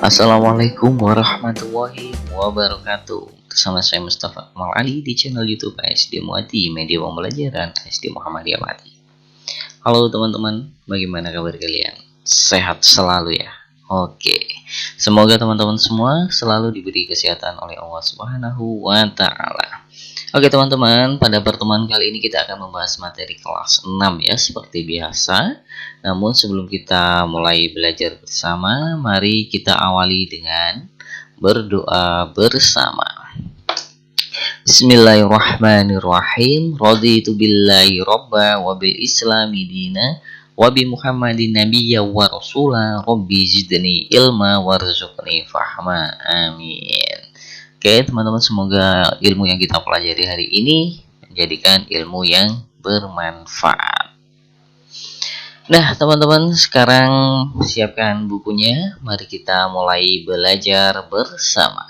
Assalamualaikum warahmatullahi wabarakatuh. Bersama saya Mustafa Kamal Ali di channel YouTube ASD Muati, media pembelajaran ASD Muhammadiyah Pati. Halo teman-teman, bagaimana kabar kalian? Sehat selalu ya. Oke, semoga teman-teman semua selalu diberi kesehatan oleh Allah Subhanahu wa Ta'ala. Oke teman-teman, pada pertemuan kali ini kita akan membahas materi kelas 6 ya, seperti biasa. Namun sebelum kita mulai belajar bersama, mari kita awali dengan berdoa bersama. Bismillahirrahmanirrahim. Raditu billahi robba wa bil islami dina wa bi muhammadin nabiyya wa rasula rabbi zidni ilma warzuqni fahma. Amin. Oke teman-teman, semoga ilmu yang kita pelajari hari ini menjadikan ilmu yang bermanfaat. Nah teman-teman, sekarang siapkan bukunya, mari kita mulai belajar bersama.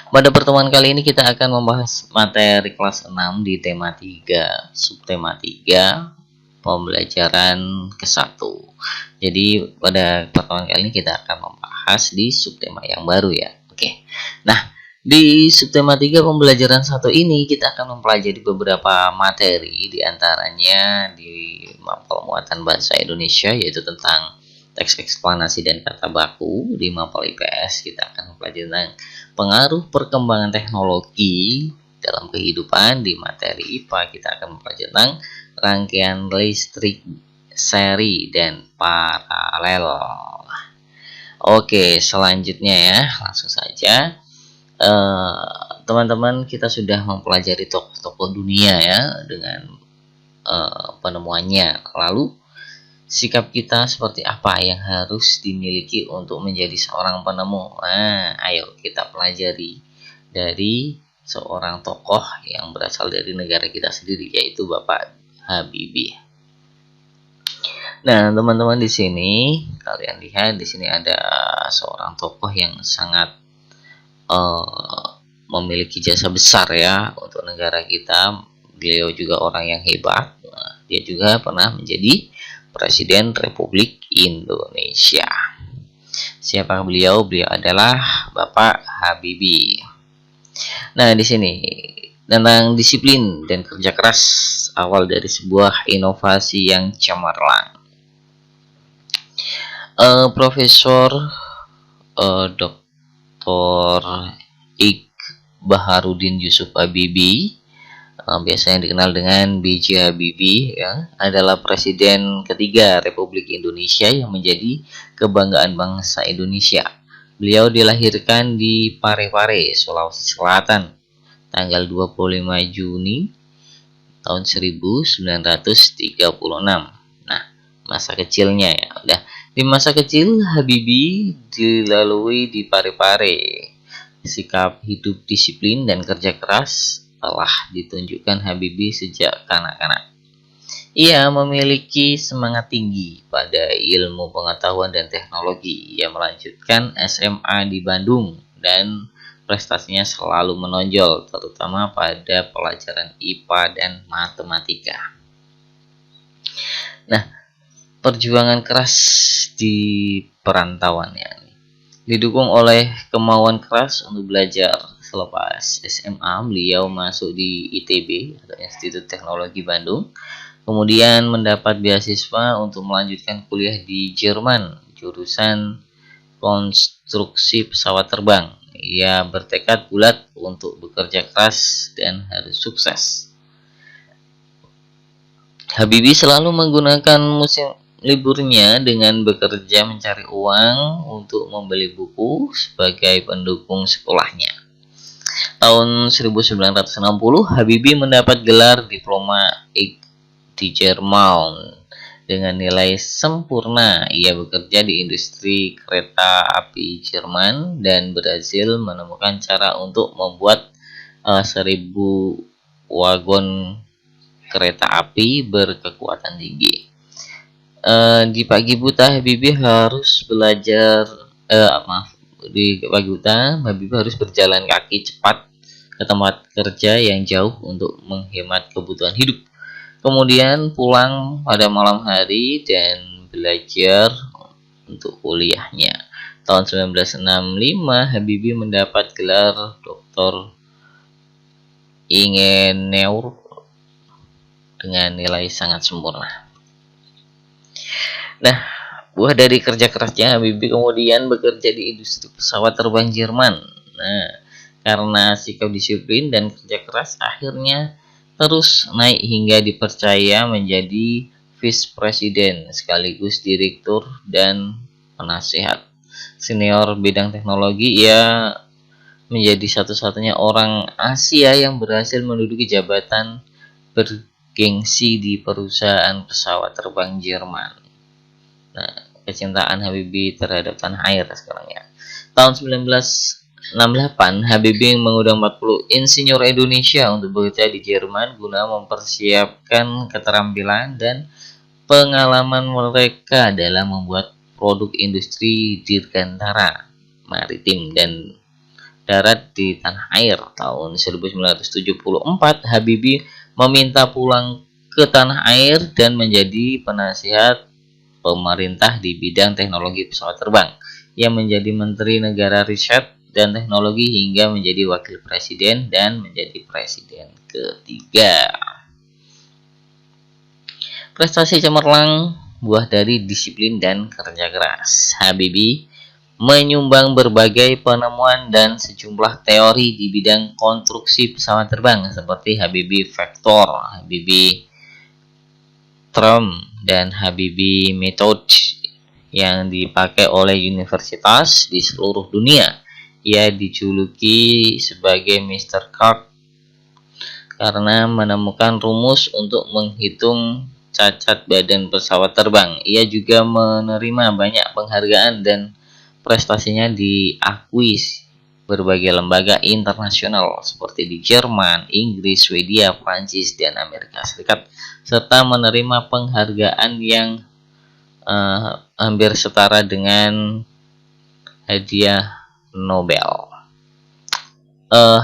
Pada pertemuan kali ini kita akan membahas materi kelas 6 di tema 3, subtema 3, pembelajaran ke-1. Jadi pada pertemuan kali ini kita akan membahas di subtema yang baru ya. Oke. Nah, di subtema 3 pembelajaran 1 ini kita akan mempelajari beberapa materi, diantaranya di mapel muatan bahasa Indonesia yaitu tentang teks eksplanasi dan kata baku. Di mapel IPS kita akan mempelajari tentang pengaruh perkembangan teknologi dalam kehidupan. Di materi IPA kita akan mempelajari tentang rangkaian listrik seri dan paralel. Oke, selanjutnya ya, langsung saja. Teman-teman, kita sudah mempelajari tokoh-tokoh dunia ya dengan penemuannya. Lalu sikap kita seperti apa yang harus dimiliki untuk menjadi seorang penemu? Nah, ayo kita pelajari dari seorang tokoh yang berasal dari negara kita sendiri, yaitu Bapak Habibie. Nah, teman-teman, di sini kalian lihat di sini ada seorang tokoh yang sangat memiliki jasa besar ya untuk negara kita. Beliau juga orang yang hebat. Nah, dia juga pernah menjadi Presiden Republik Indonesia. Siapa beliau? Beliau adalah Bapak Habibie. Nah, di sini tentang disiplin dan kerja keras awal dari sebuah inovasi yang cemerlang. Profesor Dr. Ik Baharudin Yusuf Habibie, biasanya dikenal dengan B.J. Habibie ya, adalah Presiden ketiga Republik Indonesia yang menjadi kebanggaan bangsa Indonesia. Beliau dilahirkan di Parepare, Sulawesi Selatan, tanggal 25 Juni tahun 1936. Nah, masa kecilnya ya, udah. Di masa kecil Habibie dilalui di Parepare. Sikap hidup disiplin dan kerja keras telah ditunjukkan Habibie sejak kanak-kanak. Ia memiliki semangat tinggi pada ilmu pengetahuan dan teknologi. Ia melanjutkan SMA di Bandung dan prestasinya selalu menonjol, terutama pada pelajaran IPA dan matematika. Nah, perjuangan keras di perantauannya didukung oleh kemauan keras untuk belajar. Selepas SMA, beliau masuk di ITB atau Institut Teknologi Bandung, kemudian mendapat beasiswa untuk melanjutkan kuliah di Jerman, jurusan konstruksi pesawat terbang. Ia bertekad bulat untuk bekerja keras dan harus sukses. Habibie selalu menggunakan musim liburnya dengan bekerja mencari uang untuk membeli buku sebagai pendukung sekolahnya. Tahun 1960, Habibie mendapat gelar diploma di Jerman dengan nilai sempurna. Ia bekerja di industri kereta api Jerman dan berhasil menemukan cara untuk membuat 1000 wagon kereta api berkekuatan tinggi. Di pagi buta Habibie harus belajar di pagi buta Habibie harus berjalan kaki cepat ke tempat kerja yang jauh untuk menghemat kebutuhan hidup. Kemudian pulang pada malam hari dan belajar untuk kuliahnya. Tahun 1965 Habibie mendapat gelar Doktor Ingenieur dengan nilai sangat sempurna. Nah, buah dari kerja kerasnya Habibie kemudian bekerja di industri pesawat terbang Jerman. Nah, karena sikap disiplin dan kerja keras akhirnya terus naik hingga dipercaya menjadi vice president sekaligus direktur dan penasehat senior bidang teknologi. Ia menjadi satu-satunya orang Asia yang berhasil menduduki jabatan bergengsi di perusahaan pesawat terbang Jerman. Nah, kecintaan Habibie terhadap tanah air sekarang ya. Tahun 1968, Habibie mengundang 40 insinyur Indonesia untuk bekerja di Jerman guna mempersiapkan keterampilan dan pengalaman mereka dalam membuat produk industri dirgantara, maritim, dan darat di tanah air. Tahun 1974, Habibie meminta pulang ke tanah air dan menjadi penasihat pemerintah di bidang teknologi pesawat terbang. Ia menjadi Menteri Negara Riset dan Teknologi hingga menjadi Wakil Presiden dan menjadi Presiden ketiga. Prestasi cemerlang buah dari disiplin dan kerja keras. Habibie menyumbang berbagai penemuan dan sejumlah teori di bidang konstruksi pesawat terbang seperti Habibie Vector, Habibie Term, dan Habibie Method yang dipakai oleh universitas di seluruh dunia. Ia dijuluki sebagai Mr. Cart karena menemukan rumus untuk menghitung cacat badan pesawat terbang. Ia juga menerima banyak penghargaan dan prestasinya diakui berbagai lembaga internasional seperti di Jerman, Inggris, Swedia, Prancis, dan Amerika Serikat, serta menerima penghargaan yang hampir setara dengan hadiah Nobel.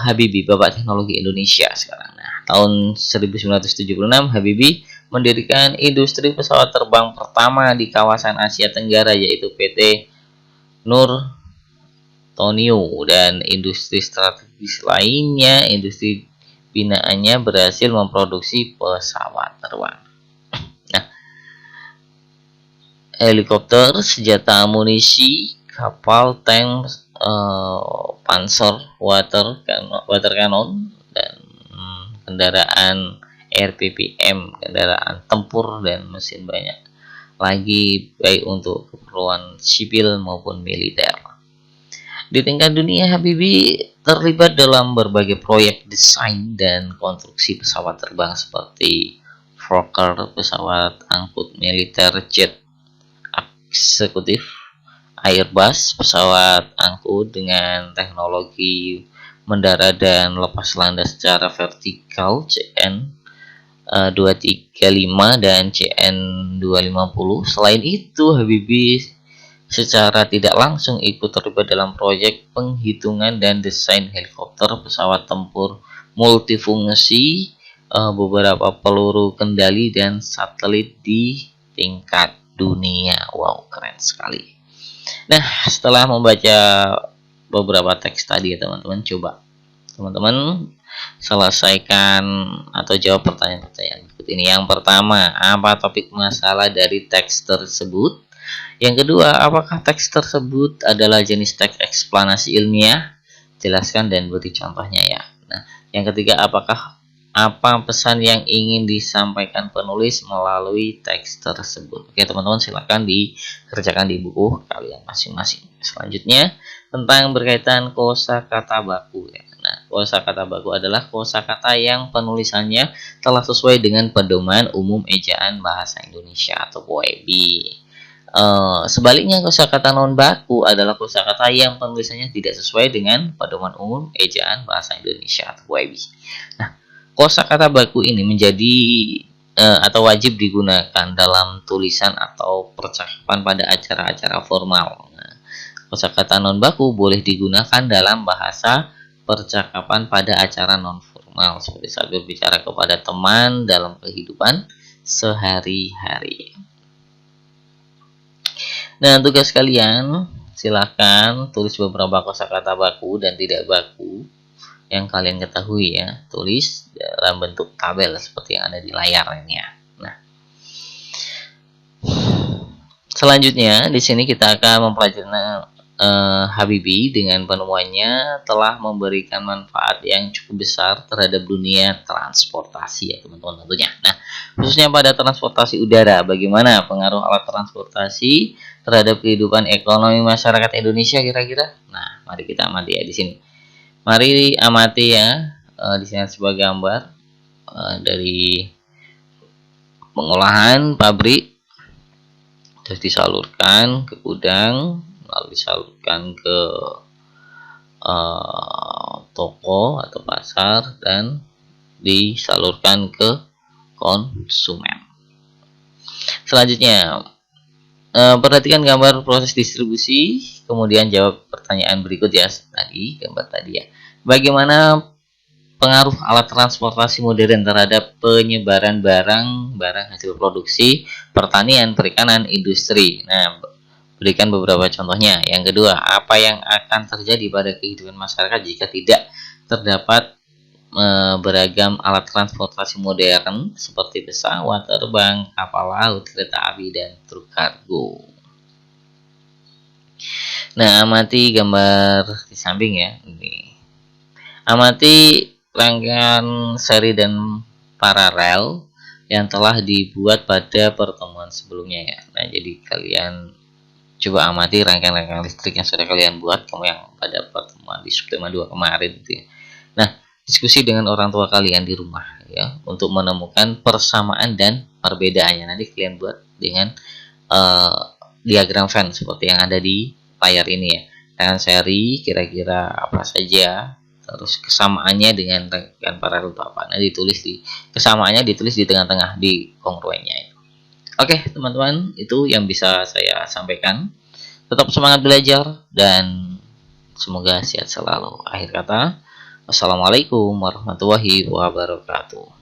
Habibie, Bapak Teknologi Indonesia sekarang. Nah, tahun 1976 Habibie mendirikan industri pesawat terbang pertama di kawasan Asia Tenggara, yaitu PT Nur Tonio, dan industri strategis lainnya. Industri binaannya berhasil memproduksi pesawat terbang. Nah, helikopter, senjata amunisi, kapal, tank, panzer, water cannon, dan kendaraan RPPM, kendaraan tempur, dan mesin banyak lagi baik untuk keperluan sipil maupun militer. Di tingkat dunia, Habibie terlibat dalam berbagai proyek desain dan konstruksi pesawat terbang seperti Fokker, pesawat angkut militer jet eksekutif, Airbus, pesawat angkut dengan teknologi mendarat dan lepas landas secara vertikal, CN 235 dan CN 250. Selain itu, Habibie secara tidak langsung ikut terlibat dalam proyek penghitungan dan desain helikopter, pesawat tempur multifungsi, beberapa peluru kendali, dan satelit di tingkat dunia. Wow, keren sekali. Nah, setelah membaca beberapa teks tadi ya teman-teman, coba teman-teman selesaikan atau jawab pertanyaan-pertanyaan berikut ini. Yang pertama, apa topik masalah dari teks tersebut? Yang kedua, apakah teks tersebut adalah jenis teks eksplanasi ilmiah? Jelaskan dan beri contohnya ya. Nah, yang ketiga, apa pesan yang ingin disampaikan penulis melalui teks tersebut? Oke teman-teman, silakan dikerjakan di buku kalian masing-masing. Selanjutnya, tentang berkaitan kosakata baku ya. Nah, kosakata baku adalah kosakata yang penulisannya telah sesuai dengan pedoman umum ejaan bahasa Indonesia atau POEB. Sebaliknya, kosakata non baku adalah kosakata yang penulisannya tidak sesuai dengan pedoman umum ejaan bahasa Indonesia atau POEB. Nah, kosakata baku ini menjadi atau wajib digunakan dalam tulisan atau percakapan pada acara-acara formal. Nah, kosakata non baku boleh digunakan dalam bahasa percakapan pada acara non formal seperti saat berbicara kepada teman dalam kehidupan sehari-hari. Nah, tugas kalian Silahkan tulis beberapa kosakata baku dan tidak baku yang kalian ketahui ya. Tulis dalam bentuk tabel seperti yang ada di layarnya. Nah, selanjutnya di sini kita akan mempelajari Habibie dengan penemuannya telah memberikan manfaat yang cukup besar terhadap dunia transportasi ya teman-teman tentunya. Nah, khususnya pada transportasi udara, bagaimana pengaruh alat transportasi terhadap kehidupan ekonomi masyarakat Indonesia kira-kira? Nah, mari kita amati ya di sini. Mari amati ya di sini sebuah gambar dari pengolahan pabrik terus disalurkan ke gudang, lalu disalurkan ke toko atau pasar dan disalurkan ke konsumen. Selanjutnya, perhatikan gambar proses distribusi, kemudian jawab pertanyaan berikut ya tadi gambar tadi ya. Bagaimana pengaruh alat transportasi modern terhadap penyebaran barang hasil produksi, pertanian, perikanan, industri? Nah, berikan beberapa contohnya. Yang kedua, apa yang akan terjadi pada kehidupan masyarakat jika tidak terdapat beragam alat transportasi modern seperti pesawat terbang, kapal laut, kereta api, dan truk kargo? Nah, amati gambar di samping ya. Ini. Amati rangkaian seri dan paralel yang telah dibuat pada pertemuan sebelumnya ya. Nah, jadi kalian coba amati rangkaian listrik yang sudah kalian buat yang pada pertemuan di subtema 2 kemarin gitu ya. Nah, diskusi dengan orang tua kalian di rumah ya untuk menemukan persamaan dan perbedaannya. Nanti kalian buat dengan diagram Venn seperti yang ada di layar ini ya. Rangkaian seri kira-kira apa saja, terus kesamaannya dengan rangkaian paralel itu apa. Nah, kesamaannya ditulis di tengah-tengah di kongruennya. Oke, teman-teman, itu yang bisa saya sampaikan. Tetap semangat belajar dan semoga sehat selalu. Akhir kata, wassalamualaikum warahmatullahi wabarakatuh.